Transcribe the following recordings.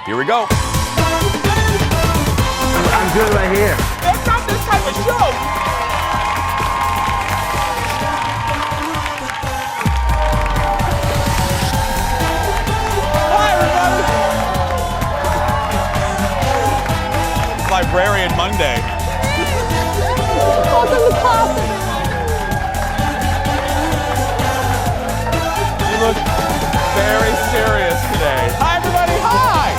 Here we go. I'm good right here. That's not this type of show. Hi, everybody. Librarian Monday. Welcome to class, everyone. You look very serious today. Hi, everybody. Hi.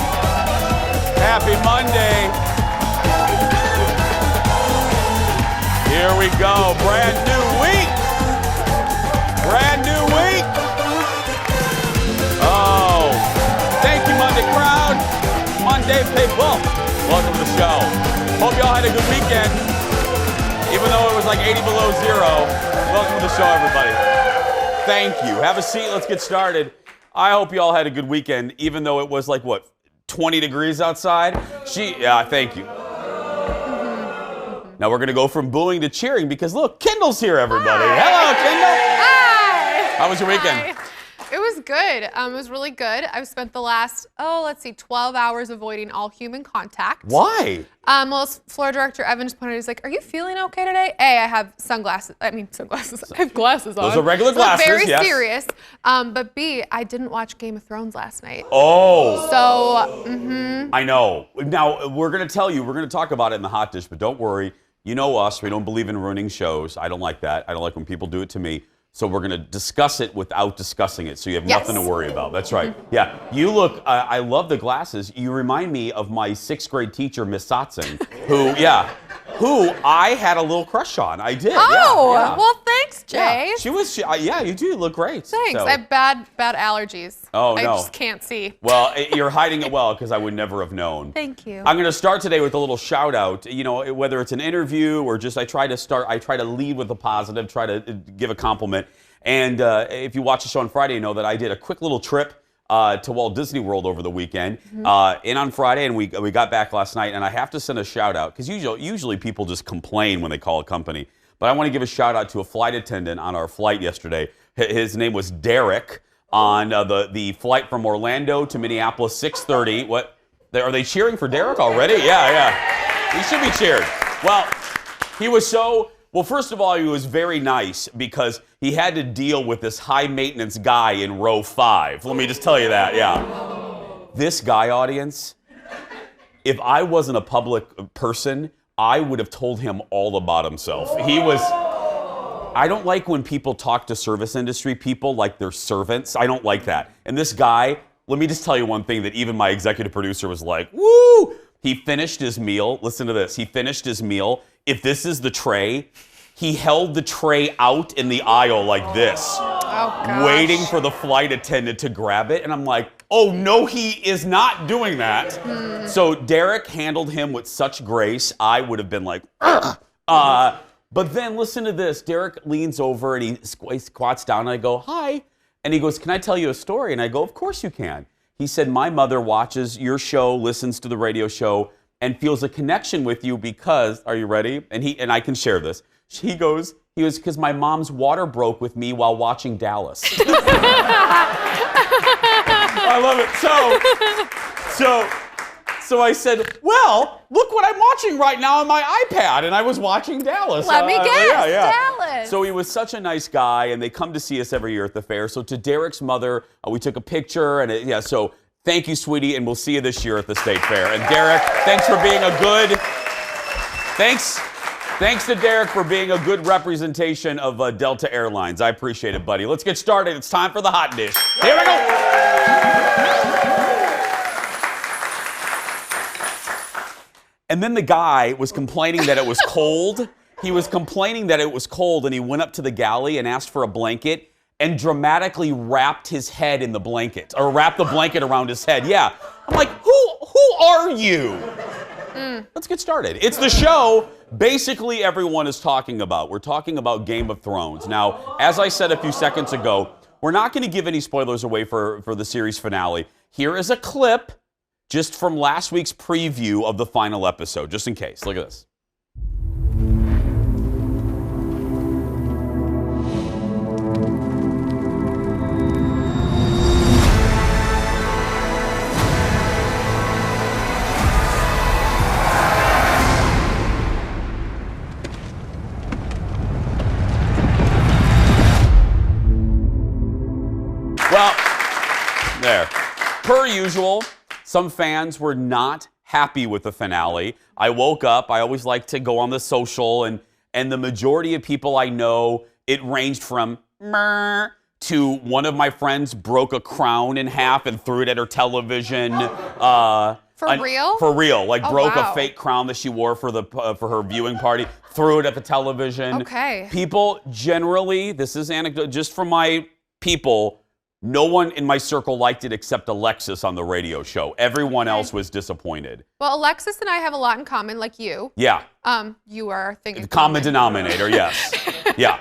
Happy Monday. Here we go. Brand new week. Brand new week. Oh, thank you, Monday crowd. Monday people. Welcome to the show. Hope y'all had a good weekend. Even though it was like 80 below zero. Welcome to the show, everybody. Thank you. Have a seat. Let's get started. I hope you all had a good weekend, even though it was like, what, 20 degrees outside? Thank you. Now we're going to go from booing to cheering because, look, Kendall's here, everybody. Hi. Hello, Kendall. Hi. How was your weekend? Hi. It was good. It was really good. I've spent the last, 12 hours avoiding all human contact. Why? Floor director Evan just pointed out, he's like, are you feeling okay today? I have sunglasses. I have glasses on. Those are regular glasses, very yes. serious. But B, I didn't watch Game of Thrones last night. Oh. So, I know. Now, we're going to tell you, we're going to talk about it in the hot dish, but don't worry. You know us. We don't believe in ruining shows. I don't like that. I don't like when people do it to me. So we're going to discuss it without discussing it, so you have nothing to worry about. That's right. Yeah, you look, I love the glasses. You remind me of my 6th grade teacher, Miss Sotzen, who I had a little crush on. I did. oh, yeah. well, thanks, Jay. Yeah, you do look great. Thanks. So. I have bad allergies. Oh, I no. just can't see. Well, you're hiding it well because I would never have known. Thank you. I'm going to start today with a little shout out. You know, whether it's an interview or just I try to lead with a positive, try to give a compliment. And if you watch the show on Friday, you know that I did a quick little trip to Walt Disney World over the weekend, in on Friday, and we got back last night. And I have to send a shout out because usually people just complain when they call a company, but I want to give a shout out to a flight attendant on our flight yesterday. His name was Derek on the flight from Orlando to Minneapolis, 6:30. What are they cheering for Derek already? Yeah. He should be cheered. Well, he was so. Well, first of all, he was very nice because he had to deal with this high-maintenance guy in row 5. Let me just tell you that, yeah. This guy, audience, if I wasn't a public person, I would have told him all about himself. I don't like when people talk to service industry people like they're servants. I don't like that. And this guy, let me just tell you one thing that even my executive producer was like, woo! He finished his meal. Listen to this. He finished his meal. If this is the tray, he held the tray out in the aisle like this, waiting for the flight attendant to grab it. And I'm like, oh, no, he is not doing that. So Derek handled him with such grace, I would have been like, but then listen to this. Derek leans over and he squats down and I go, hi. And he goes, can I tell you a story? And I go, of course you can. He said, my mother watches your show, listens to the radio show, and feels a connection with you because, are you ready? And I can share this. He goes, because my mom's water broke with me while watching Dallas. I love it. So I said, well, look what I'm watching right now on my iPad. And I was watching Dallas. Let me guess, Dallas. So he was such a nice guy, and they come to see us every year at the fair. So to Derek's mother, we took a picture, and so thank you, sweetie, and we'll see you this year at the State Fair. And Derek, thanks for being Thanks to Derek for being a good representation of Delta Airlines. I appreciate it, buddy. Let's get started. It's time for the hot dish. Here we go. And then the guy was complaining that it was cold. He was complaining that it was cold, and he went up to the galley and asked for a blanket and dramatically wrapped his head in the blanket, or wrapped the blanket around his head. Yeah. I'm like, who are you? Let's get started. It's the show basically everyone is talking about. We're talking about Game of Thrones. Now, as I said a few seconds ago, we're not going to give any spoilers away for the series finale. Here is a clip just from last week's preview of the final episode, just in case. Look at this. usual, some fans were not happy with the finale. I woke up, I always like to go on the social, and the majority of people I know, it ranged from meh to one of my friends broke a crown in half and threw it at her television. For real? For real. Like broke wow. a fake crown that she wore for her viewing party, threw it at the television. Okay. People generally, this is anecdote, just from my people, no one in my circle liked it except Alexis on the radio show. Everyone else was disappointed. Well, Alexis and I have a lot in common, like you. Yeah. You are thinking Common denominator, yes. Yeah.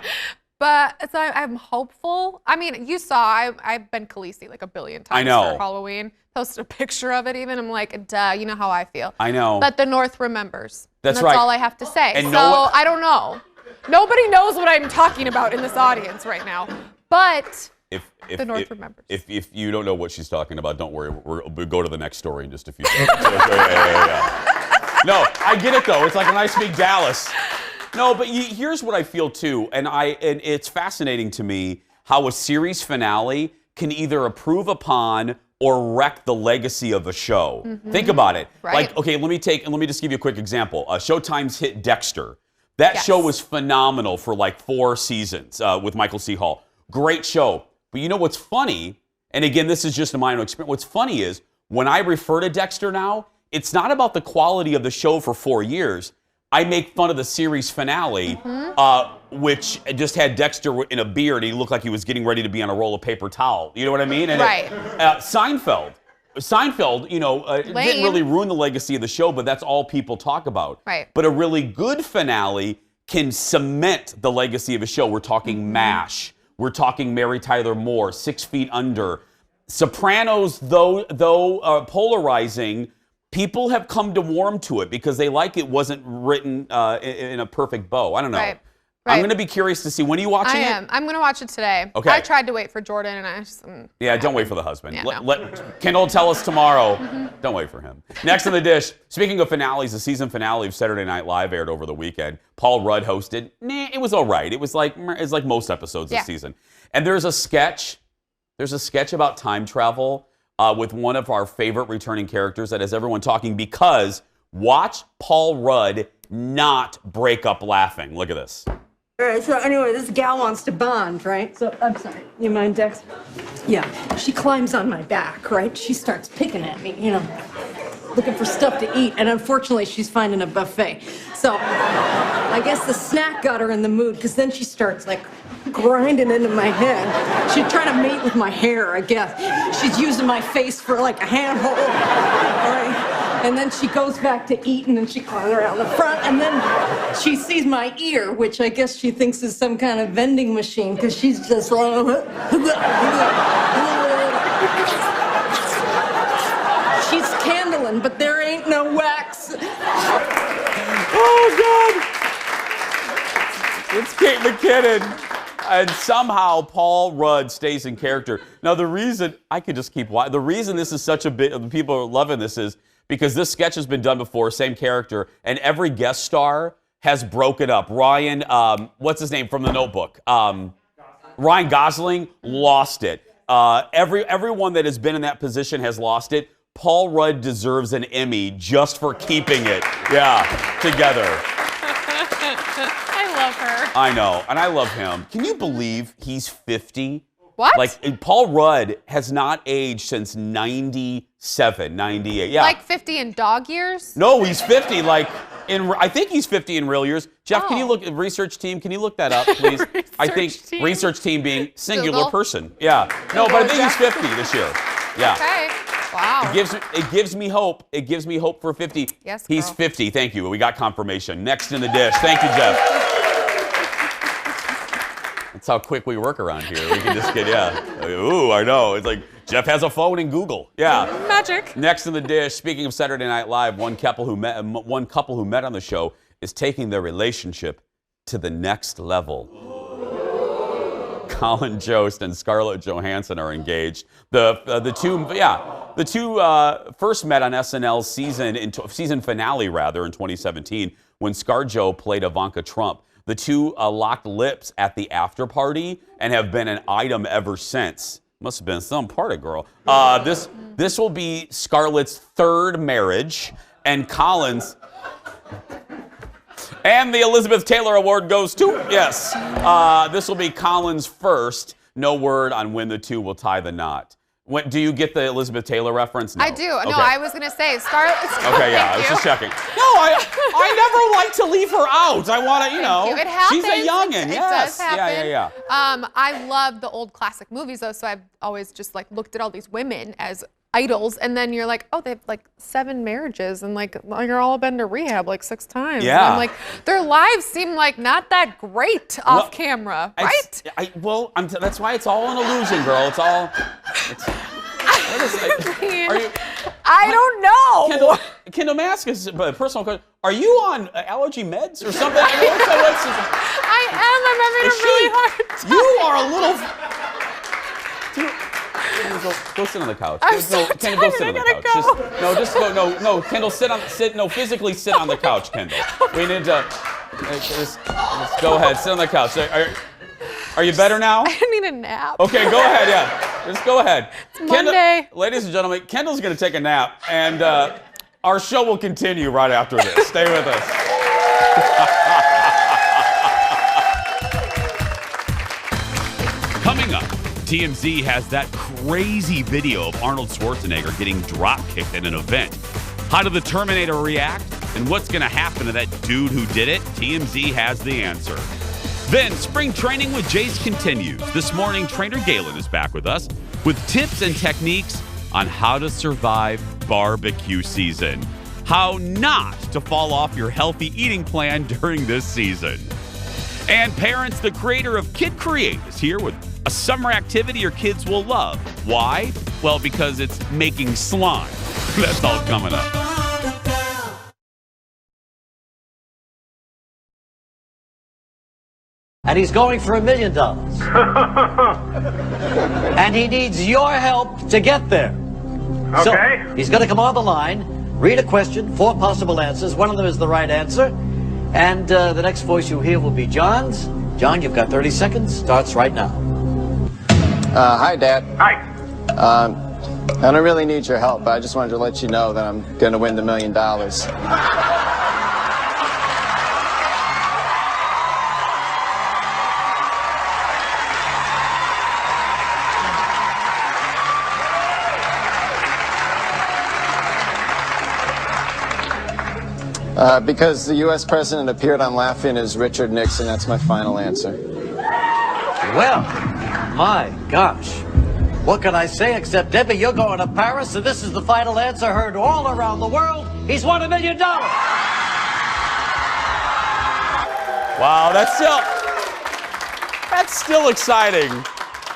But so I'm hopeful. I mean, you saw I've been Khaleesi like a billion times I know. for Halloween. Posted a picture of it even. I'm like, duh, you know how I feel. I know. But the North remembers. That's and right. That's all I have to say. And so I don't know. Nobody knows what I'm talking about in this audience right now. But the North remembers. If you don't know what she's talking about, don't worry. We'll go to the next story in just a few seconds. Yeah. No, I get it though. It's like when I speak Dallas. No, but here's what I feel too, and it's fascinating to me how a series finale can either improve upon or wreck the legacy of a show. Mm-hmm. Think about it. Right. Like, okay, let me just give you a quick example. Showtime's hit Dexter. That show was phenomenal for like 4 seasons with Michael C. Hall. Great show. But you know what's funny? And again, this is just a minor experience. What's funny is when I refer to Dexter now, it's not about the quality of the show for 4 years. I make fun of the series finale, which just had Dexter in a beard. He looked like he was getting ready to be on a roll of paper towel. You know what I mean? And right. Seinfeld, you know, didn't really ruin the legacy of the show, but that's all people talk about. Right. But a really good finale can cement the legacy of a show. We're talking MASH. We're talking Mary Tyler Moore, 6 Feet Under. Sopranos, though polarizing, people have come to warm to it because they like it wasn't written in a perfect bow. I don't know. Right. I'm going to be curious to see. When are you watching it? I'm going to watch it today. Okay. I tried to wait for Jordan, and I just... Yeah, don't wait for the husband. Yeah, let Kendall will tell us tomorrow. Don't wait for him. Next on the dish, speaking of finales, the season finale of Saturday Night Live aired over the weekend. Paul Rudd hosted. It was all right. It was like most episodes this season. And there's a sketch about time travel with one of our favorite returning characters that has everyone talking because watch Paul Rudd not break up laughing. Look at this. All right, so anyway, this gal wants to bond, right? So, I'm sorry, you mind, Dex? Yeah, she climbs on my back, right? She starts picking at me, you know, looking for stuff to eat, and unfortunately, she's finding a buffet. So, I guess the snack got her in the mood, because then she starts, like, grinding into my head. She's trying to mate with my hair, I guess. She's using my face for, like, a handhold, all right? And then she goes back to eating and she climbs around the front and then she sees my ear, which I guess she thinks is some kind of vending machine because she's just like... She's candling, but there ain't no wax. Oh, God. It's Kate McKinnon. And somehow Paul Rudd stays in character. Now, the reason this is such a bit, people are loving this is because this sketch has been done before, same character, and every guest star has broken up. Ryan, what's his name from The Notebook? Ryan Gosling lost it. Everyone that has been in that position has lost it. Paul Rudd deserves an Emmy just for keeping it, together. I love her. I know, and I love him. Can you believe he's 50? What? Like, Paul Rudd has not aged since 97, 98. Yeah. Like 50 in dog years? No, he's 50. I think he's 50 in real years. Jeff, can you look at research team? Can you look that up, please? I think team. research team being singular Google. person. Yeah. No, but I think he's 50 this year. Yeah. Okay. Wow. It gives me hope. It gives me hope for 50. Yes, He's girl. 50. Thank you. We got confirmation. Next in the dish. Thank you, Jeff. That's how quick we work around here. We can just get, Ooh, I know. It's like Jeff has a phone in Google. Yeah. Magic. Next in the dish, speaking of Saturday Night Live, one couple who met on the show is taking their relationship to the next level. Colin Jost and Scarlett Johansson are engaged. The two first met on SNL's season finale in 2017 when ScarJo played Ivanka Trump. The two locked lips at the after party and have been an item ever since. Must have been some party girl. This will be Scarlett's third marriage, and Collins. And the Elizabeth Taylor Award goes to, yes. This will be Collins' first. No word on when the two will tie the knot. Do you get the Elizabeth Taylor reference? No. I do. Okay. No, I was going to say Scarlett. Okay, yeah, I was just checking. No, I never like to leave her out. I want to, It happens. she's a youngin'. It Yes. does happen. Yeah. I love the old classic movies, though, so I've always just, like, looked at all these women as idols, and then you're like, oh, they have like 7 marriages, and like you're all been to rehab like 6 times. Yeah. And I'm like, their lives seem like not that great off camera, right? That's why it's all an illusion, girl. It's all. I don't know. Kendall Mask is a personal question. Are you on allergy meds or something? I am. I'm having a really hard time. You are a little. Go sit on the couch. Kendall, go sit on the couch. No, Kendall, physically sit on the couch, Kendall. We need to, just go ahead, sit on the couch. Are you better now? I need a nap. Okay, go ahead, yeah. Just go ahead. It's Monday. Ladies and gentlemen, Kendall's gonna take a nap, and our show will continue right after this. Stay with us. Coming up, TMZ has that crazy video of Arnold Schwarzenegger getting drop-kicked at an event. How did the Terminator react? And what's going to happen to that dude who did it? TMZ has the answer. Then, spring training with Jace continues. This morning, trainer Galen is back with us with tips and techniques on how to survive barbecue season. How not to fall off your healthy eating plan during this season. And parents, the creator of Kid Create is here with a summer activity your kids will love. Why? Well, because it's making slime. That's all coming up. And he's going for $1 million. And he needs your help to get there. Okay. So he's going to come on the line, read a question, 4 possible answers. One of them is the right answer. And the next voice you hear will be John's. John, you've got 30 seconds. Starts right now. Hi, Dad. Hi. I don't really need your help, but I just wanted to let you know that I'm going to win the $1 million. Because the U.S. president appeared on Laughing as Richard Nixon. That's my final answer. Well, my gosh. What can I say except, Debbie, you're going to Paris, and this is the final answer heard all around the world. He's won $1 million. Wow, that's still exciting.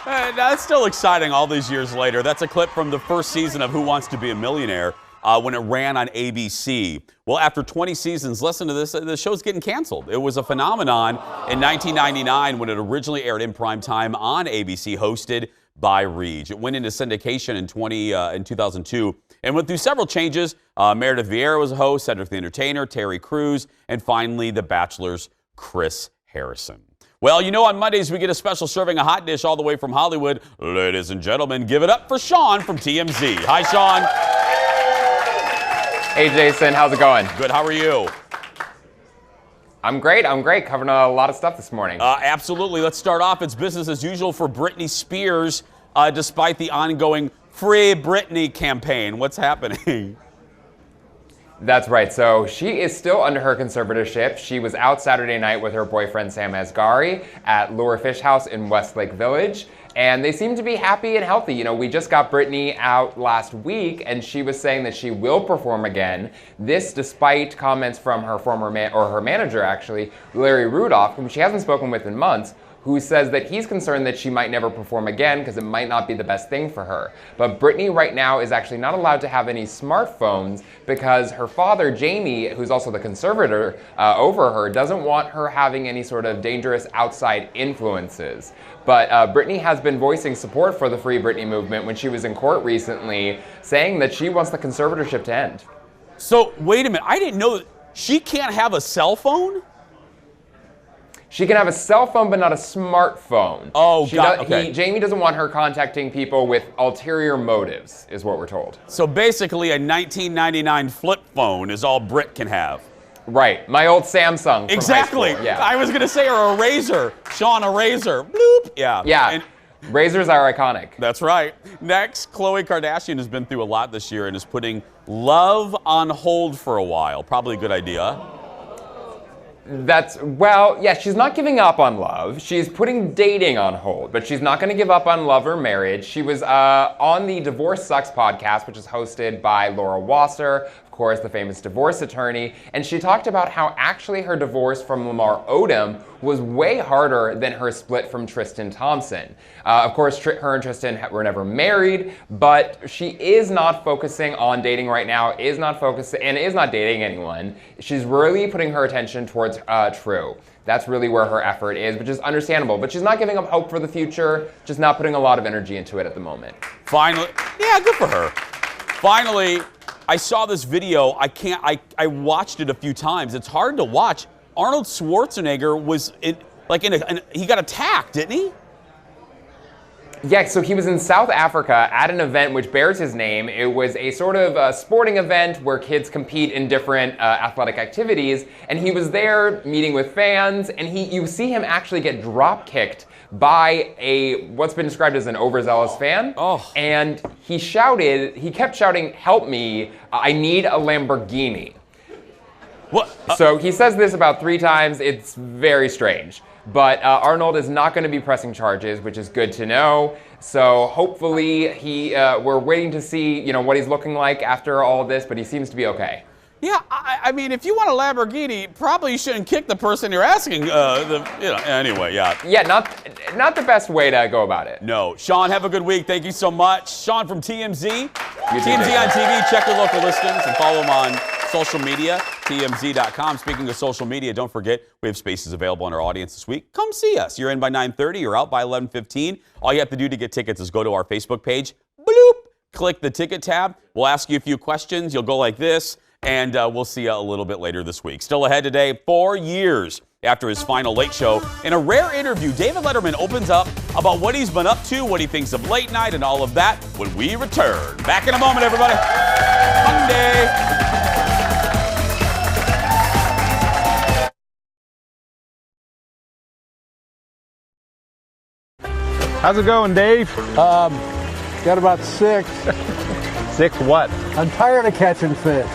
That's still exciting all these years later. That's a clip from the first season of Who Wants to Be a Millionaire when it ran on ABC. Well, after 20 seasons, listen to this, the show's getting canceled. It was a phenomenon in 1999 when it originally aired in prime time on ABC, hosted by Reach. It went into syndication in 2002 and went through several changes. Meredith Vieira was a host, Cedric the Entertainer, Terry Crews, and finally The Bachelor's Chris Harrison. Well, you know, on Mondays we get a special serving of hot dish all the way from Hollywood. Ladies and gentlemen, give it up for Sean from TMZ. Hi, Sean. Hey, Jason, how's it going? Good, how are you? I'm great, covering a lot of stuff this morning. Absolutely, let's start off. It's business as usual for Britney Spears, despite the ongoing Free Britney campaign. What's happening? That's right, so she is still under her conservatorship. She was out Saturday night with her boyfriend Sam Asghari at Lure Fish House in Westlake Village. And they seem to be happy and healthy. You know, we just got Britney out last week, and she was saying that she will perform again. This despite comments from her her manager, actually, Larry Rudolph, whom she hasn't spoken with in months, who says that he's concerned that she might never perform again because it might not be the best thing for her. But Britney right now is actually not allowed to have any smartphones because her father, Jamie, who's also the conservator over her, doesn't want her having any sort of dangerous outside influences. But Britney has been voicing support for the Free Britney movement when she was in court recently, saying that she wants the conservatorship to end. So, wait a minute. I didn't know that she can't have a cell phone? She can have a cell phone, but not a smartphone. Oh, okay. Jamie doesn't want her contacting people with ulterior motives, is what we're told. So basically, a 1999 flip phone is all Brit can have. Right, my old Samsung from Exactly. high school. Yeah. I was gonna say, or a razor. Sean, a razor. Bloop. Yeah. Yeah. And razors are iconic. that's right. Next, Khloe Kardashian has been through a lot this year and is putting love on hold for a while. Probably a good idea. She's not giving up on love. She's putting dating on hold, but she's not going to give up on love or marriage. She was on the Divorce Sucks podcast, which is hosted by Laura Wasser, of course, the famous divorce attorney, and she talked about how actually her divorce from Lamar Odom was way harder than her split from Tristan Thompson. Of course, her and Tristan were never married, but she is not focusing on dating right now, is not dating anyone. She's really putting her attention towards True. That's really where her effort is, which is understandable. But she's not giving up hope for the future, just not putting a lot of energy into it at the moment. Finally, yeah, good for her. Finally, I saw this video. I watched it a few times. It's hard to watch. Arnold Schwarzenegger was he got attacked, didn't he? Yeah, so he was in South Africa at an event which bears his name. It was a sort of sporting event where kids compete in different athletic activities, and he was there meeting with fans, and you see him actually get drop kicked by what's been described as an overzealous fan. Oh. And he kept shouting, "Help me, I need a Lamborghini." What? So he says this about 3 times. It's very strange. But Arnold is not going to be pressing charges, which is good to know. So hopefully we're waiting to see, what he's looking like after all of this, but he seems to be okay. Yeah, I mean, if you want a Lamborghini, probably you shouldn't kick the person you're asking. Anyway, yeah. Yeah, not the best way to go about it. No. Sean, have a good week. Thank you so much. Sean from TMZ. TMZ on TV. Check your local listings and follow them on social media, tmz.com. Speaking of social media, don't forget, we have spaces available in our audience this week. Come see us. You're in by 9:30. You're out by 11:15. All you have to do to get tickets is go to our Facebook page. Bloop. Click the ticket tab. We'll ask you a few questions. You'll go like this. And we'll see you a little bit later this week. Still ahead today, 4 years after his final Late Show. In a rare interview, David Letterman opens up about what he's been up to, what he thinks of late night, and all of that when we return. Back in a moment, everybody. Monday. How's it going, Dave? Got about 6. 6 what? I'm tired of catching fish.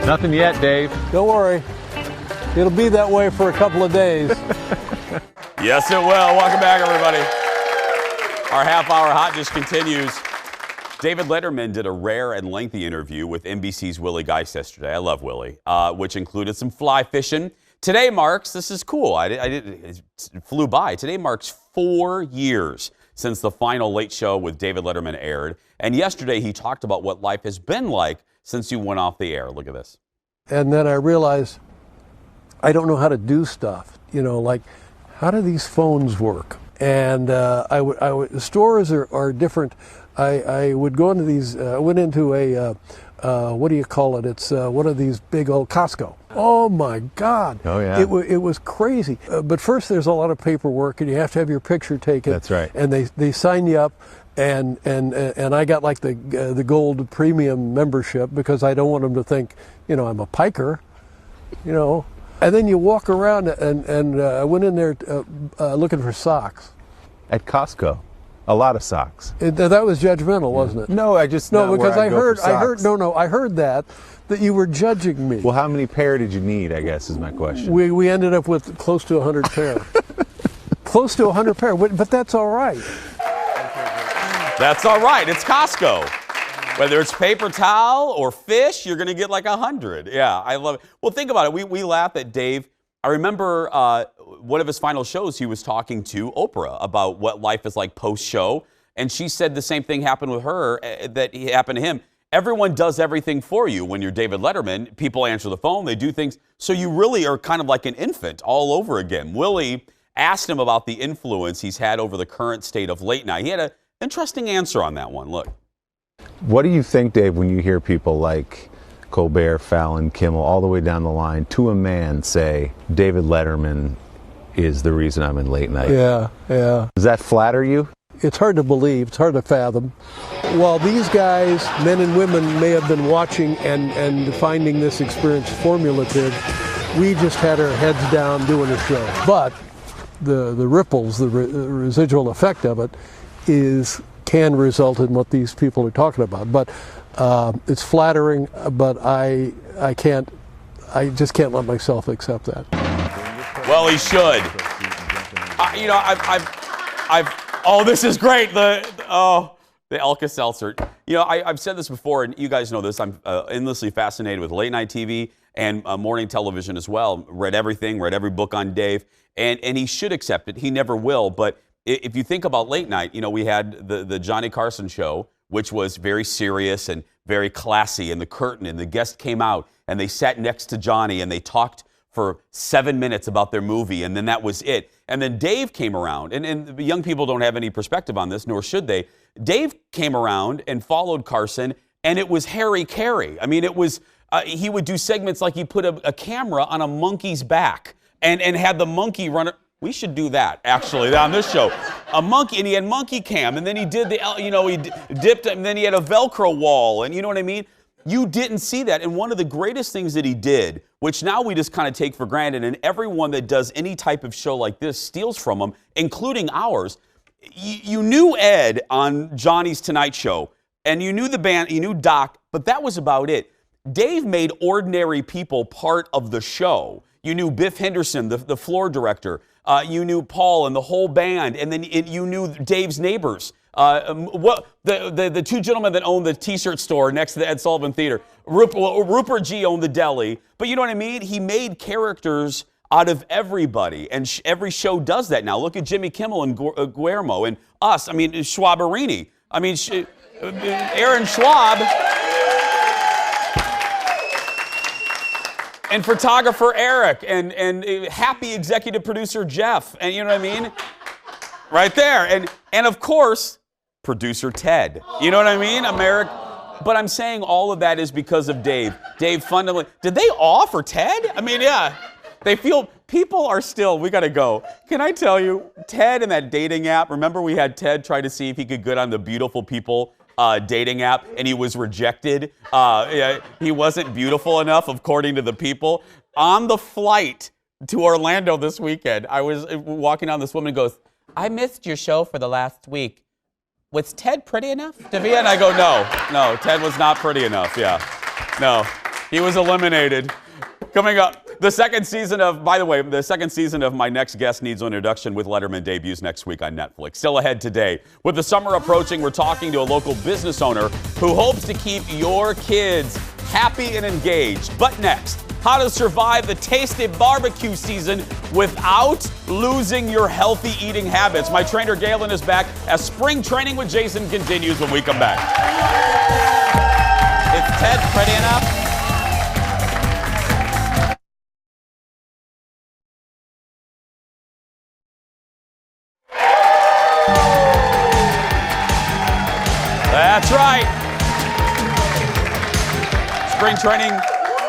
Nothing yet, Dave. Don't worry. It'll be that way for a couple of days. Yes, it will. Welcome back, everybody. Our half-hour hot dish continues. David Letterman did a rare and lengthy interview with NBC's Willie Geist yesterday. I love Willie, which included some fly fishing. Today marks, this is cool, it flew by. Today marks 4 years since the final Late Show with David Letterman aired. And yesterday he talked about what life has been like since you went off the air. Look at this. And then I realized I don't know how to do stuff. Like, how do these phones work? And stores are different. I would go into these, I went into what do you call it? It's one of these big old Costco. Oh my God. Oh yeah. It was crazy. But first there's a lot of paperwork and you have to have your picture taken. That's right. And they sign you up. And I got like the gold premium membership because I don't want them to think, I'm a piker, And then you walk around and I went in there looking for socks. At Costco. A lot of socks. That was judgmental, wasn't it? No, because I heard that you were judging me. Well, how many pair did you need, I guess, is my question. We ended up with close to 100 pair. Close to 100 pair, but that's all right. That's all right. It's Costco. Whether it's paper towel or fish, you're going to get like 100. Yeah, I love it. Well, think about it. We laugh at Dave. I remember one of his final shows, he was talking to Oprah about what life is like post-show. And she said the same thing happened with her that happened to him. Everyone does everything for you when you're David Letterman. People answer the phone. They do things. So you really are kind of like an infant all over again. Willie asked him about the influence he's had over the current state of late night. He had an interesting answer on that one. Look. What do you think, Dave, when you hear people like Colbert, Fallon, Kimmel, all the way down the line, to a man, say, David Letterman is the reason I'm in late night. Yeah, yeah. Does that flatter you? It's hard to believe, it's hard to fathom. While these guys, men and women, may have been watching and finding this experience formulative, we just had our heads down doing a show. But the ripples, the residual effect of it can result in what these people are talking about. But it's flattering, but I just can't let myself accept that. Well, he should. Oh, this is great. The Alka-Seltzer. I've said this before, and you guys know this. I'm endlessly fascinated with late night TV and morning television as well. Read everything, read every book on Dave, and he should accept it. He never will. But if you think about late night, we had the Johnny Carson show, which was very serious and very classy, and the curtain, and the guest came out, and they sat next to Johnny, and they talked for 7 minutes about their movie, and then that was it. And then Dave came around, and young people don't have any perspective on this, nor should they. Dave came around and followed Carson, and it was Harry Carey. I mean, it was, he would do segments like he put a camera on a monkey's back and had the monkey run. We should do that, actually, on this show. A monkey, and he had monkey cam, and then he did he dipped, and then he had a Velcro wall, and you know what I mean? You didn't see that. And one of the greatest things that he did, which now we just kind of take for granted, and everyone that does any type of show like this steals from him, including ours. You knew Ed on Johnny's Tonight Show, and you knew the band, you knew Doc, but that was about it. Dave made ordinary people part of the show. You knew Biff Henderson, the floor director. You knew Paul and the whole band, and then you knew Dave's neighbors. The two gentlemen that owned the T-shirt store next to the Ed Sullivan Theater. Rupert G. owned the deli. But you know what I mean? He made characters out of everybody, and every show does that now. Look at Jimmy Kimmel and Guillermo and us. I mean, Schwaberini. I mean, Aaron Schwab. And photographer Eric, and happy executive producer Jeff, and you know what I mean? Right there. And of course, producer Ted. You know what I mean? But I'm saying all of that is because of Dave. Dave fundamentally, did they offer Ted? I mean, yeah. They feel, people are still, we gotta go. Can I tell you, Ted and that dating app, remember we had Ted try to see if he could get on the Beautiful People dating app, and he was rejected. He wasn't beautiful enough, according to the people. On the flight to Orlando this weekend, I was walking on, this woman goes, I missed your show for the last week. Was Ted pretty enough to be in? I go, no, Ted was not pretty enough, yeah. No, he was eliminated. Coming up, the second season of My Next Guest Needs an Introduction with Letterman debuts next week on Netflix. Still ahead today. With the summer approaching, we're talking to a local business owner who hopes to keep your kids happy and engaged. But next, how to survive the tasty barbecue season without losing your healthy eating habits. My trainer Galen is back as Spring Training with Jason continues when we come back. Is Ted pretty enough? That's right. Spring Training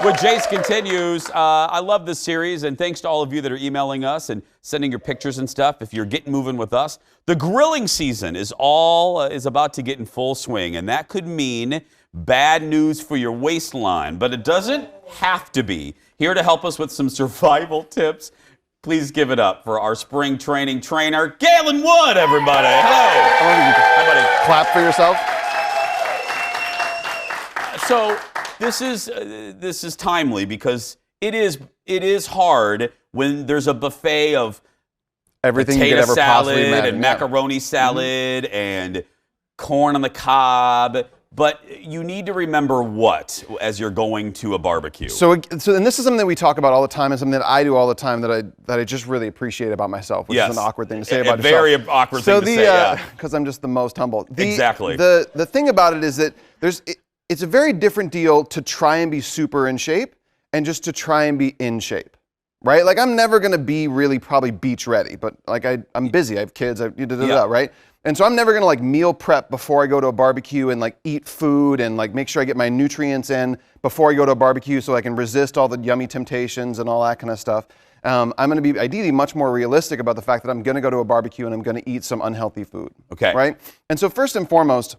with Jace continues. I love this series, and thanks to all of you that are emailing us and sending your pictures and stuff. If you're getting moving with us, the grilling season is about to get in full swing, and that could mean bad news for your waistline, but it doesn't have to be. Here to help us with some survival tips, please give it up for our spring training trainer, Galen Wood, everybody. Hello. Hi, buddy. Clap for yourself. So this is timely because it is hard when there's a buffet of Everything you could potato ever salad possibly imagine. and macaroni salad and corn on the cob. But you need to remember what as you're going to a barbecue. So, and this is something that we talk about all the time, and something that I do all the time that I just really appreciate about myself, which is an awkward thing to say about yourself. A very awkward thing to say, yeah. Because I'm just the most humble. Exactly. The thing about it is that it's a very different deal to try and be super in shape and just to try and be in shape. right? Like I'm never gonna be really probably beach ready, but like I'm busy. I have kids. Right? And so I'm never gonna like meal prep before I go to a barbecue and like eat food and like make sure I get my nutrients in before I go to a barbecue so I can resist all the yummy temptations and all that kind of stuff. I'm gonna be ideally much more realistic about the fact that I'm gonna go to a barbecue and I'm gonna eat some unhealthy food. Okay. Right? And so first and foremost,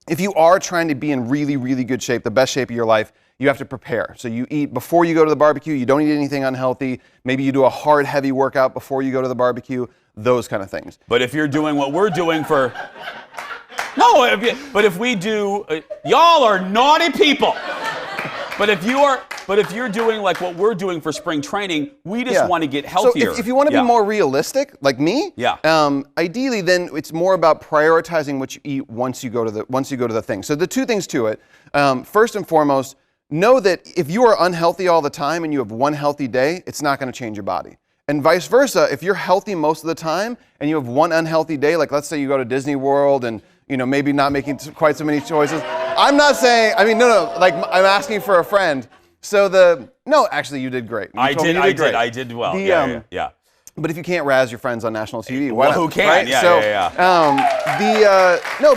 if you are trying to be in really, really good shape, the best shape of your life, you have to prepare. So you eat before you go to the barbecue, you don't eat anything unhealthy. Maybe you do a hard, heavy workout before you go to the barbecue, those kind of things. But if you're doing what we're doing for... No, but if we do... y'all are naughty people. But if you're doing like what we're doing for spring training, we just want to get healthier. So if you want to be more realistic, like me, ideally then it's more about prioritizing what you eat once you go to the thing. So the two things to it. First and foremost, know that if you are unhealthy all the time and you have one healthy day, it's not going to change your body. And vice versa, if you're healthy most of the time and you have one unhealthy day, like let's say you go to Disney World and maybe not making quite so many choices. I'm not saying, like I'm asking for a friend. So actually you did great. I did well. Yeah. But if you can't razz your friends on national TV, why not? Who can? Right? Yeah.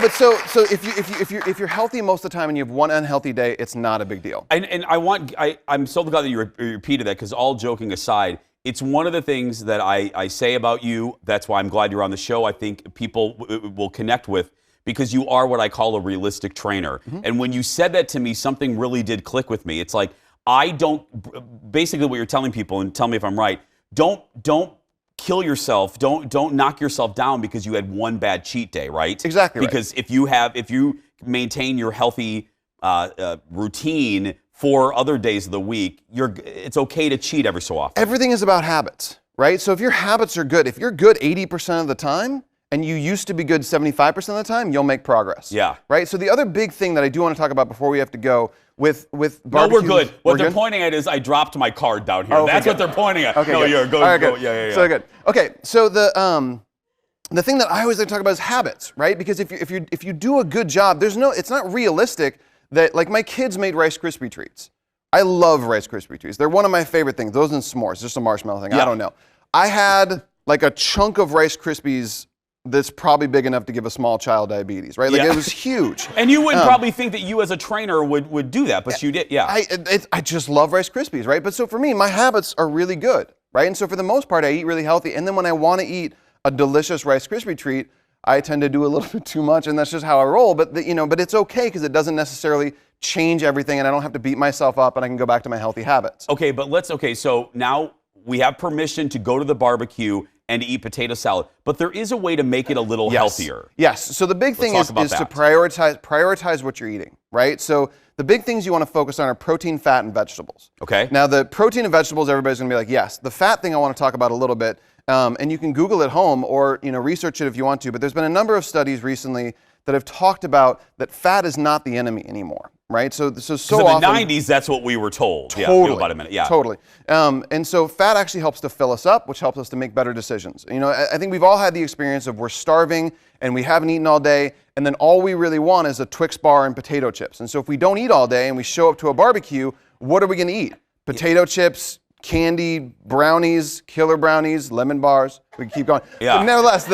So if you're healthy most of the time and you have one unhealthy day, it's not a big deal. And I'm so glad that you repeated that, because all joking aside, it's one of the things that I say about you. That's why I'm glad you're on the show. I think people will connect with, because you are what I call a realistic trainer. Mm-hmm. And when you said that to me, something really did click with me. It's like, basically what you're telling people, and tell me if I'm right, don't kill yourself, don't knock yourself down because you had one bad cheat day, right? Exactly. Because if you maintain your healthy routine for other days of the week, it's okay to cheat every so often. Everything is about habits, right? So if your habits are good, if you're good 80% of the time, and you used to be good 75% of the time, you'll make progress. Yeah. Right? So the other big thing that I do want to talk about before we have to go with barbecues. No, we're good. What they're pointing at is I dropped my card down here. That's what they're pointing at. Okay, no, you're good. All right, good. Yeah. So good. Okay, so the thing that I always like to talk about is habits, right? Because if you do a good job, it's not realistic that, like, my kids made Rice Krispie treats. I love Rice Krispie treats. They're one of my favorite things. Those and s'mores, just a marshmallow thing. Yeah. I don't know. I had like a chunk of Rice Krispies that's probably big enough to give a small child diabetes, right? Like it was huge. And you wouldn't probably think that you as a trainer would do that, but you did, yeah. I just love Rice Krispies, right? But so for me, my habits are really good, right? And so for the most part, I eat really healthy. And then when I want to eat a delicious Rice Krispie treat, I tend to do a little bit too much, and that's just how I roll. But but it's okay because it doesn't necessarily change everything, and I don't have to beat myself up, and I can go back to my healthy habits. Okay, but so now we have permission to go to the barbecue and to eat potato salad, but there is a way to make it a little healthier. Yes. So the big thing is to prioritize what you're eating, right? So the big things you want to focus on are protein, fat, and vegetables. Okay. Now the protein and vegetables, everybody's going to be like, yes. The fat thing I want to talk about a little bit, and you can Google at home or research it if you want to. But there's been a number of studies recently that have talked about that fat is not the enemy anymore, right? So in the often, 90s, that's what we were told. Totally. Yeah, about a minute. Yeah. Totally. And so fat actually helps to fill us up, which helps us to make better decisions. I think we've all had the experience of we're starving and we haven't eaten all day, and then all we really want is a Twix bar and potato chips. And so if we don't eat all day and we show up to a barbecue, what are we going to eat? Potato chips, candy, brownies, killer brownies, lemon bars. We can keep going. Yeah. But nevertheless,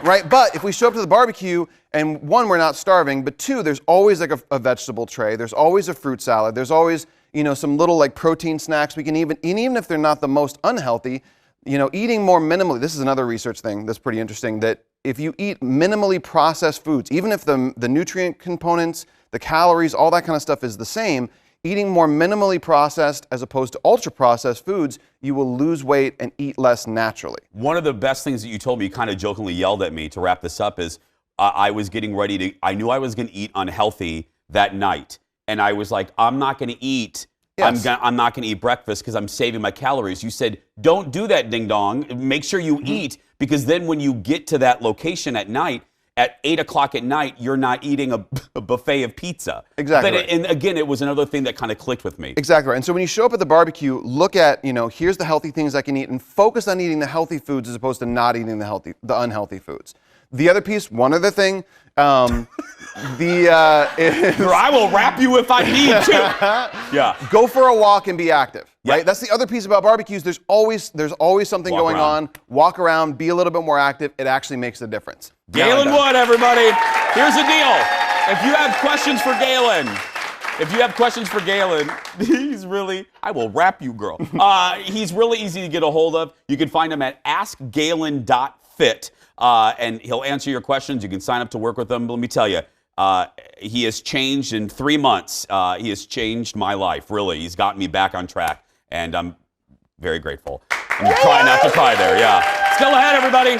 right? But if we show up to the barbecue and one, we're not starving, but two, there's always like a vegetable tray. There's always a fruit salad. There's always, some little like protein snacks. We can even if they're not the most unhealthy, eating more minimally. This is another research thing that's pretty interesting, that if you eat minimally processed foods, even if the nutrient components, the calories, all that kind of stuff is the same, eating more minimally processed as opposed to ultra processed foods, you will lose weight and eat less naturally. One of the best things that you told me, you kind of jokingly yelled at me to wrap this up, is I was getting ready I knew I was going to eat unhealthy that night. And I was like, I'm not going to eat. Yes. I'm not going to eat breakfast because I'm saving my calories. You said, don't do that, ding dong. Make sure you eat, because then when you get to that location at night, at 8 o'clock at night, you're not eating a buffet of pizza. Exactly. But and again, it was another thing that kind of clicked with me. Exactly right. And so when you show up at the barbecue, look at, here's the healthy things I can eat, and focus on eating the healthy foods as opposed to not eating the unhealthy foods. The other piece, one other thing, I will wrap you if I need to. Yeah. Go for a walk and be active. right? That's the other piece about barbecues. There's always something going on. Walk around, be a little bit more active. It actually makes a difference. Galen Wood, everybody. Here's the deal. If you have questions for Galen, he's really, I will rap you, girl. He's really easy to get a hold of. You can find him at askgalen.fit, and he'll answer your questions. You can sign up to work with him. But let me tell you, he has changed in 3 months. He has changed my life, really. He's gotten me back on track, and I'm very grateful. I'm trying not to cry there, yeah. Still ahead, everybody.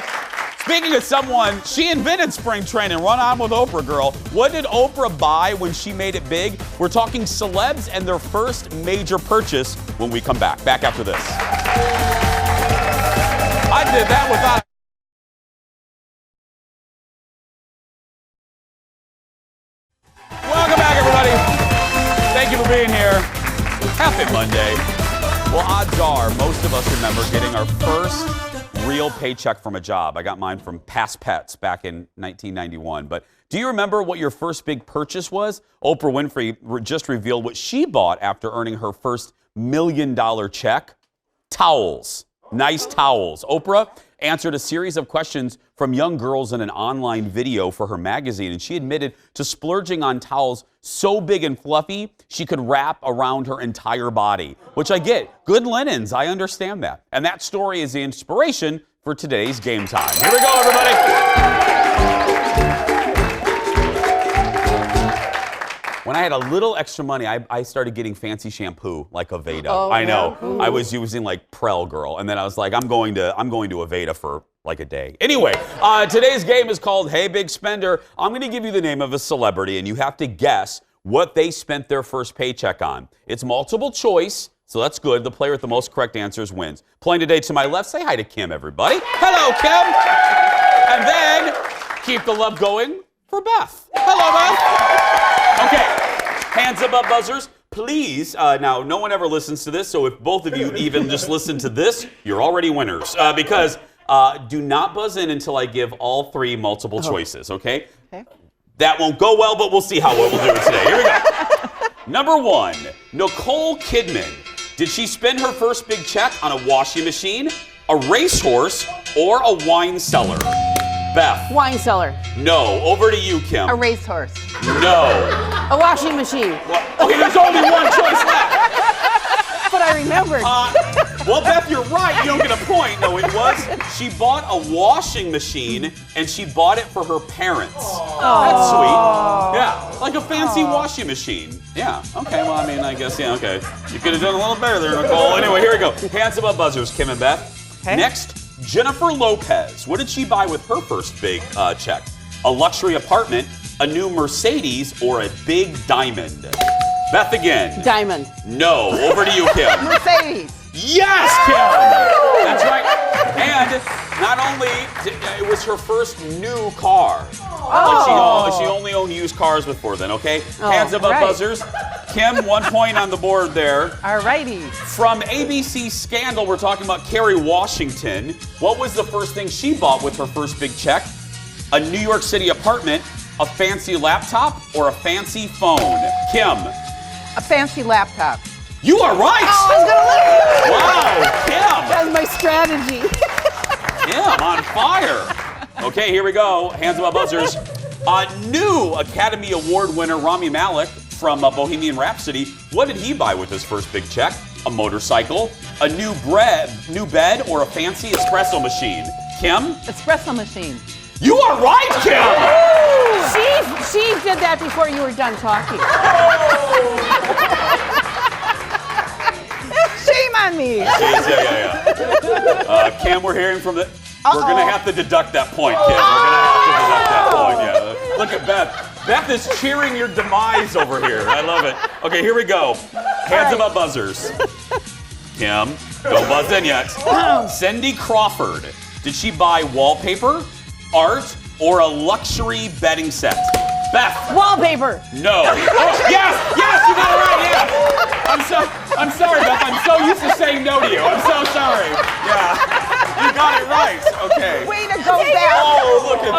Speaking of someone, she invented spring training. Run on with Oprah, girl. What did Oprah buy when she made it big? We're talking celebs and their first major purchase when we come back. Back after this. I did that without... Welcome back, everybody. Thank you for being here. Happy Monday. Well, odds are most of us remember getting our first real paycheck from a job. I got mine from Pass Pets back in 1991. But do you remember what your first big purchase was? Oprah Winfrey just revealed what she bought after earning her first $1 million check. Towels. Nice towels. Oprah answered a series of questions from young girls in an online video for her magazine, and she admitted to splurging on towels so big and fluffy she could wrap around her entire body, which I get. Good linens, I understand that. And that story is the inspiration for today's Game Time. Here we go, everybody. When I had a little extra money, I started getting fancy shampoo like Aveda. Oh, I know. yeah. I was using like Prel Girl, and then I was like, I'm going to Aveda for like a day. Anyway, today's game is called Hey Big Spender. I'm going to give you the name of a celebrity, and you have to guess what they spent their first paycheck on. It's multiple choice, so that's good. The player with the most correct answers wins. Playing today to my left, say hi to Kim, everybody. Hello, Kim. And then keep the love going for Beth. Hello, Beth. Okay, hands up buzzers. Please, now no one ever listens to this, so if both of you even just listen to this, you're already winners. Because do not buzz in until I give all three multiple choices, okay? Okay. That won't go well, but we'll see how well we'll do it today. Here we go. Number one, Nicole Kidman. Did she spend her first big check on a washing machine, a racehorse, or a wine cellar? Beth. Wine cellar. No. Over to you, Kim. A racehorse. No. A washing machine. Okay, there's only one choice left. But I remembered. Well, Beth, you're right. You don't get a point. No, it was. She bought a washing machine, and she bought it for her parents. That's sweet. Yeah, like a fancy washing machine. Yeah. Okay. Well, I mean, I guess, yeah. Okay. You could have done a little better there, Nicole. Anyway, here we go. Hands up buzzers, Kim and Beth. Okay. Next, Jennifer Lopez. What did she buy with her first big check? A luxury apartment, a new Mercedes, or a big diamond? Beth again. Diamond. No. Over to you, Kim. Mercedes. Yes, Kim! That's right. And not only, it was her first new car. Like she only owned used cars before then, okay? Hands up, buzzers. Kim, 1 point on the board there. All righty. From ABC Scandal, we're talking about Kerry Washington. What was the first thing she bought with her first big check? A New York City apartment, a fancy laptop, or a fancy phone? Kim. A fancy laptop. You are right! Oh, I was Wow, Kim! That was my strategy. Kim, on fire. Okay, here we go. Hands up, buzzers. A new Academy Award winner, Rami Malek, from Bohemian Rhapsody. What did he buy with his first big check? A motorcycle, a new bed, or a fancy espresso machine? Kim? Espresso machine. You are right, Kim! She did that before you were done talking. Shame on me. Yeah. Kim, we're hearing from the... We're going to have to deduct that point, Kim. We're going to have to deduct that point, yeah. Look at Beth. Beth is cheering your demise over here. I love it. Okay, here we go. Hands up buzzers. Kim, don't buzz in yet. Cindy Crawford. Did she buy wallpaper, art, or a luxury bedding set? Beth. Wallpaper. No. Oh, yes, you got it right, yeah. I'm sorry, Beth. I'm so used to saying no to you. I'm so sorry. Yeah. You got it right. Okay. Way to go, Beth. Oh, look at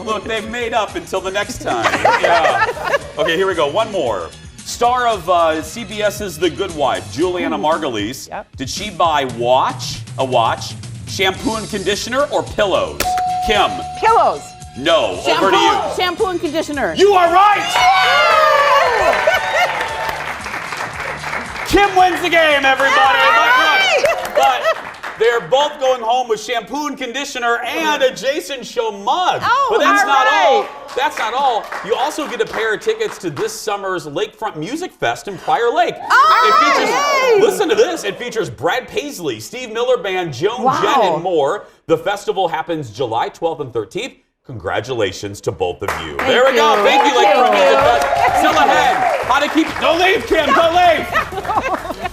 Look, they've made up until the next time. Yeah. Okay, here we go. One more. Star of CBS's The Good Wife, Juliana Margulies. Yep. Did she buy a watch, shampoo and conditioner, or pillows? Kim. Pillows. No. Over to you. Shampoo and conditioner. You are right! Kim wins the game, everybody. But they're both going home with shampoo and conditioner and a Jason Show mug. Oh, but that's all not all. right. That's not all. You also get a pair of tickets to this summer's Lakefront Music Fest in Prior Lake. Listen to this. It features Brad Paisley, Steve Miller Band, Joan Jett, and more. The festival happens July 12th and 13th. Congratulations to both of you. There we go. Thank you, Lakefront Music Fest. Still ahead. How to keep... Don't leave, Kim. Don't leave.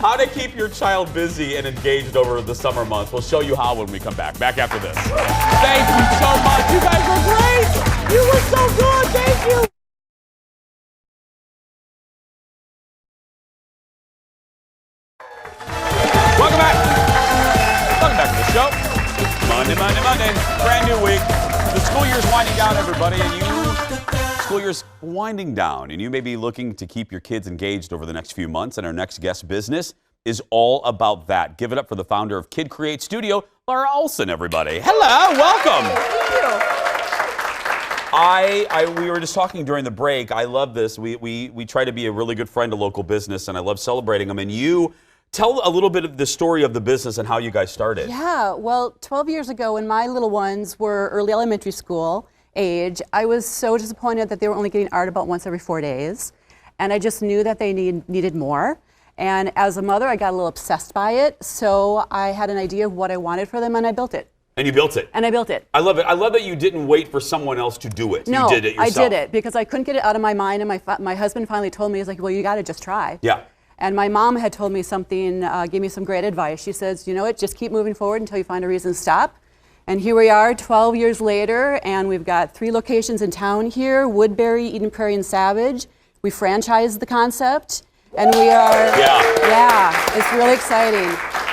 How to keep your child busy and engaged over the summer months. We'll show you how when we come back. Back after this. Thank you so much. You guys were great. You were so good. Thank you. Welcome back. Welcome back to the show. Monday. Brand new week. The school year's winding down, everybody, school year's winding down, and you may be looking to keep your kids engaged over the next few months, and our next guest business is all about that. Give it up for the founder of Kid Create Studio, Laura Olson, everybody. Hello, welcome. Thank you. We were just talking during the break. I love this. We try to be a really good friend to local business, and I love celebrating them. And you tell a little bit of the story of the business and how you guys started. Yeah, well, 12 years ago when my little ones were early elementary school age, I was so disappointed that they were only getting art about once every 4 days. And I just knew that they needed more. And as a mother, I got a little obsessed by it. So I had an idea of what I wanted for them, and I built it. And you built it. And I built it. I love it. I love that you didn't wait for someone else to do it. No, you did it yourself. I did it because I couldn't get it out of my mind. And my husband finally told me, he's like, well, you got to just try. Yeah. And my mom had told me something, gave me some great advice. She says, you know what, just keep moving forward until you find a reason to stop. And here we are 12 years later, and we've got 3 locations in town here, Woodbury, Eden Prairie, and Savage. We franchised the concept, and we are, it's really exciting.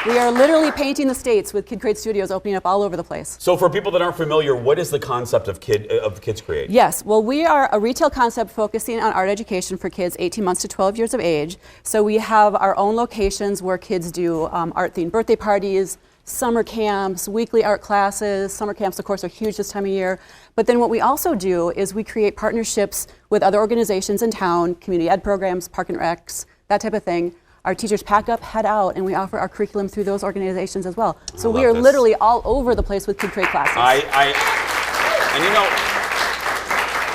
We are literally painting the states with Kid Create Studios opening up all over the place. So for people that aren't familiar, what is the concept of Kids Create? Yes, well, we are a retail concept focusing on art education for kids 18 months to 12 years of age. So we have our own locations where kids do art-themed birthday parties, summer camps, weekly art classes. Summer camps, of course, are huge this time of year. But then what we also do is we create partnerships with other organizations in town, community ed programs, park and recs, that type of thing. Our teachers pack up, head out, and we offer our curriculum through those organizations as well. So we are literally all over the place with Kid Create classes. And you know,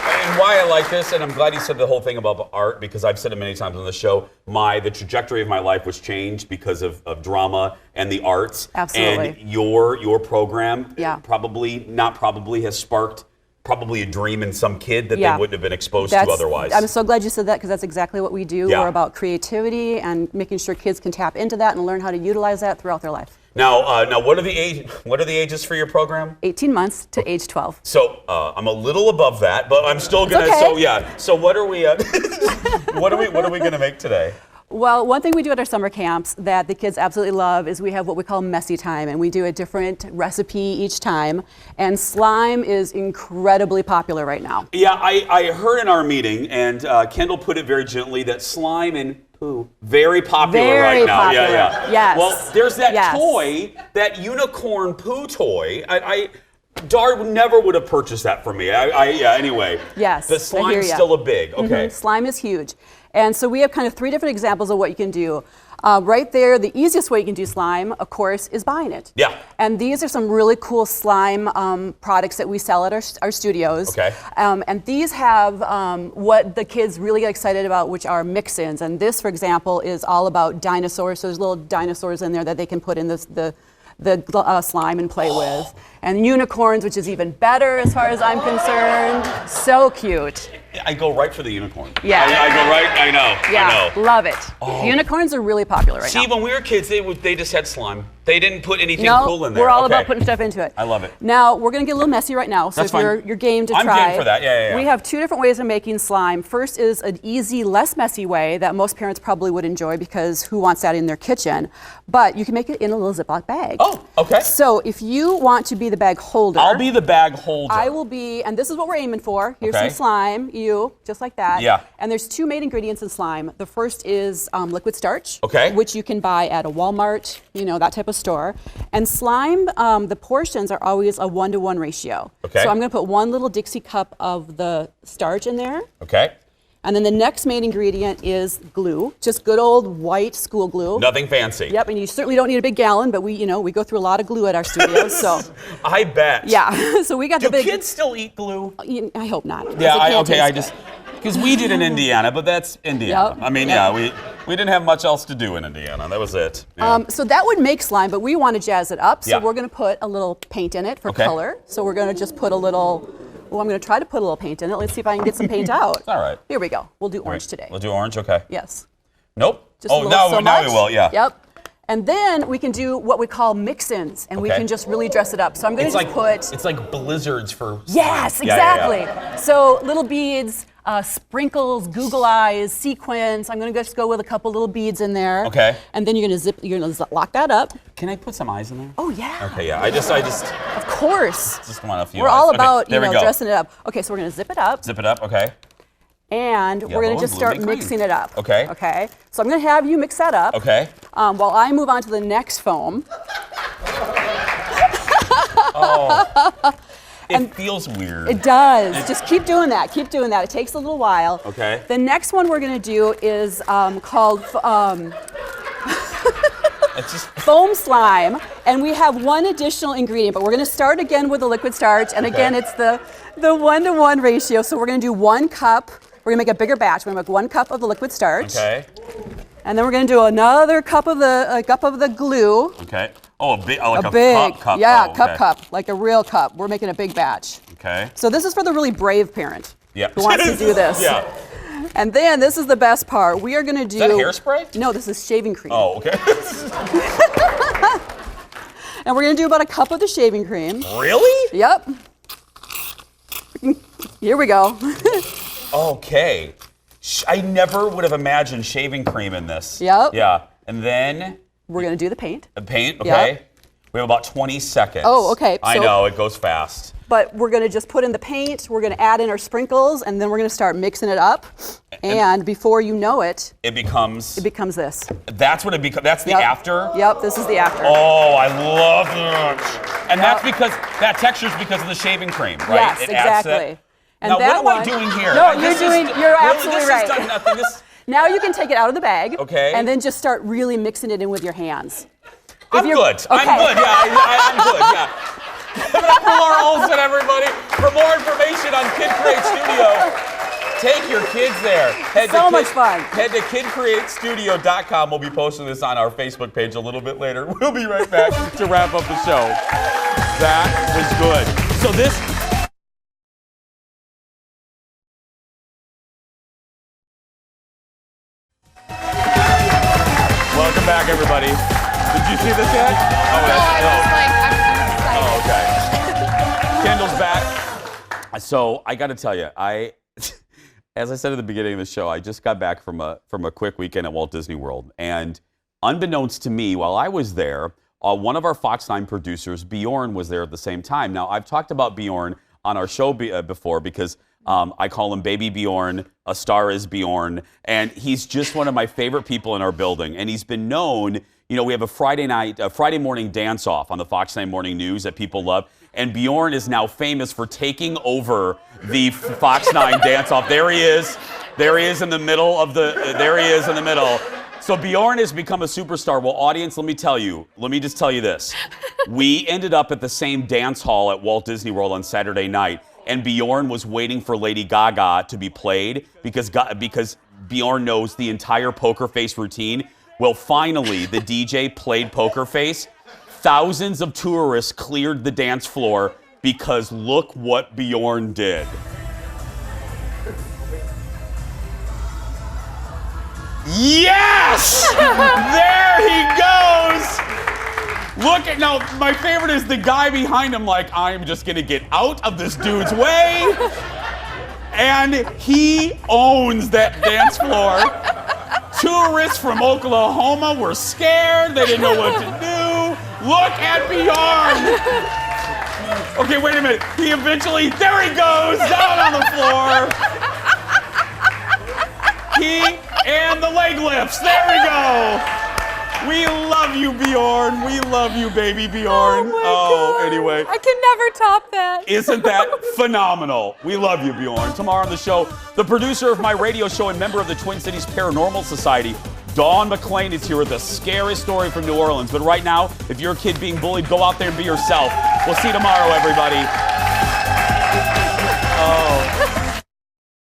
and why I like this, and I'm glad you said the whole thing about art, because I've said it many times on the show, the trajectory of my life was changed because of drama and the arts. Absolutely. And your program has sparked probably a dream in some kid that they wouldn't have been exposed to otherwise. I'm so glad you said that because that's exactly what we do. Yeah. We're about creativity and making sure kids can tap into that and learn how to utilize that throughout their life. Now, what are the ages for your program? 18 months to age 12. So I'm a little above that, but I'm still gonna. Okay. So yeah. So what are we? What are we gonna make today? Well, one thing we do at our summer camps that the kids absolutely love is we have what we call messy time, and we do a different recipe each time. And slime is incredibly popular right now. Yeah, I heard in our meeting, and Kendall put it very gently, that slime and poo, very popular right now. Popular. Yeah. Yes. Well, there's that toy, that unicorn poo toy. Dar never would have purchased that for me. Anyway. Yes. The slime's still a big. Okay. Slime is huge. And so we have kind of 3 different examples of what you can do. Right there, the easiest way you can do slime, of course, is buying it. Yeah. And these are some really cool slime products that we sell at our studios. Okay. And these have what the kids really get excited about, which are mix-ins. And this, for example, is all about dinosaurs. So there's little dinosaurs in there that they can put in the slime and play with. And unicorns, which is even better as far as I'm concerned. So cute. I go right for the unicorn. Yeah. I go right. I know. Yeah. I know. Love it. Unicorns are really popular right now. See, when we were kids, they just had slime. They didn't put anything No, cool in there. we're all Okay. about putting stuff into it. I love it. Now, we're going to get a little messy right now, so That's if fine. you're game to I'm try. game for that. Yeah. We have two different ways of making slime. First is an easy, less messy way that most parents probably would enjoy because who wants that in their kitchen? But you can make it in a little Ziploc bag. Oh, okay. So if you want to be the bag holder. I'll be the bag holder. I will be, and this is what we're aiming for. Here's Okay. some slime, just like that. Yeah. And there's two main ingredients in slime. The first is liquid starch, Okay. which you can buy at a Walmart, that type of store. And slime, the portions are always a 1-to-1 ratio. Okay. So I'm going to put 1 little Dixie cup of the starch in there. Okay. And then the next main ingredient is glue, just good old white school glue. Nothing fancy. Yep, and you certainly don't need a big gallon, but we go through a lot of glue at our studio, so. I bet. Yeah, so we got Do the big. kids still eat glue? I hope not. 'cause Yeah, it can't taste good. because we did in Indiana, but that's Indiana. Yep. I mean, yeah, we didn't have much else to do in Indiana. That was it. Yeah. So that would make slime, but we want to jazz it up. So Yeah. we're going to put a little paint in it for Okay. color. So we're going to just put a little. Well, I'm going to try to put a little paint in it. Let's see if I can get some paint out. All right. Here we go. We'll do orange today. We'll do orange, okay. Yes. Nope. Just a Oh, little now so we much. will, yeah. Yep. And then we can do what we call mix-ins, and we Okay. can just really dress it up. So I'm going to just put. It's like blizzards for Yes, slime. Yeah, yeah, yeah. exactly. So little beads, sprinkles, Google eyes, sequins. I'm going to just go with a couple little beads in there. Okay. And then you're going to lock that up. Can I put some eyes in there? Oh yeah. Okay, yeah. I just Of course. just want a few We're eyes. all Okay, about there we go. dressing it up. Okay, so we're going to zip it up. Zip it up, okay. And Yellow we're going and to just blue start make green. mixing it up. Okay. Okay. So I'm going to have you mix that up. Okay. While I move on to the next foam. It feels weird. It does. Just keep doing that. Keep doing that. It takes a little while. Okay. The next one we're going to do is called It's just foam slime, and we have one additional ingredient, but we're going to start again with the liquid starch, and again it's the 1-to-1 ratio. So we're going to do 1 cup. We're going to make a bigger batch. We're going to make 1 cup of the liquid starch. Okay. And then we're going to do another cup of the glue. Okay. Oh, a big, like a big cup. Yeah, Oh, okay. cup, like a real cup. We're making a big batch. Okay. So this is for the really brave parent Yeah. who wants to do this. Yeah. And then this is the best part. We are going to do. Is that hairspray? No, this is shaving cream. Oh, okay. And we're going to do about a cup of the shaving cream. Really? Yep. Here we go. Okay. I never would have imagined shaving cream in this. Yep. Yeah. And then We're going to do the paint. paint, okay. Yep. We have about 20 seconds. Oh, okay. I So- know, it goes fast. But we're going to just put in the paint, we're going to add in our sprinkles, and then we're going to start mixing it up. And before you know it, It becomes, it becomes this. that's what it becomes, that's the Yep. after? Yep, this is the after. Oh, I love that. And that's because, that texture's because of the shaving cream, right? Yes, It adds that- exactly. And Now, that what am I doing here? No, This you're is- absolutely this right. has done nothing. This, Now you can take it out of the bag. Okay. And then just start really mixing it in with your hands. I'm you're- good. I'm okay. good. Yeah, I'm good. Yeah. Give it up for Laura Olson, everybody. For more information on Kid Create Studio, take your kids there. So much fun. Head to kidcreatestudio.com. We'll be posting this on our Facebook page a little bit later. We'll be right back to wrap up the show. That was good. So this. Welcome back, everybody. Did you see this yet? Oh, No, I was like, I'm excited. Oh, okay. Kendall's back. So I got to tell you, as I said at the beginning of the show, I just got back from a quick weekend at Walt Disney World, and unbeknownst to me, while I was there, one of our Fox 9 producers, Bjorn, was there at the same time. Now I've talked about Bjorn on our show before because I call him Baby Bjorn. A Star is Bjorn, and he's just one of my favorite people in our building, and he's been known. You know, we have a Friday morning dance-off on the Fox 9 Morning News that people love. And Bjorn is now famous for taking over the Fox 9 dance-off. There he is. There he is in the middle of there he is in the middle. So Bjorn has become a superstar. Well, audience, let me just tell you this. We ended up at the same dance hall at Walt Disney World on Saturday night. And Bjorn was waiting for Lady Gaga to be played because Bjorn knows the entire Poker Face routine. Well, finally, the DJ played Poker Face. Thousands of tourists cleared the dance floor because look what Bjorn did. Yes! There he goes! Look at, now, my favorite is the guy behind him like, I'm just gonna get out of this dude's way. And he owns that dance floor. Tourists from Oklahoma were scared. They didn't know what to do. Look at Bjorn. Okay, wait a minute. He eventually, there he goes, down on the floor. He and the leg lifts. There we go. We love you, Bjorn. We love you, baby Bjorn. Oh, anyway. I can never top that. Isn't that phenomenal? We love you, Bjorn. Tomorrow on the show, the producer of my radio show and member of the Twin Cities Paranormal Society, Dawn McClain, is here with a scary story from New Orleans. But right now, if you're a kid being bullied, go out there and be yourself. We'll see you tomorrow, everybody.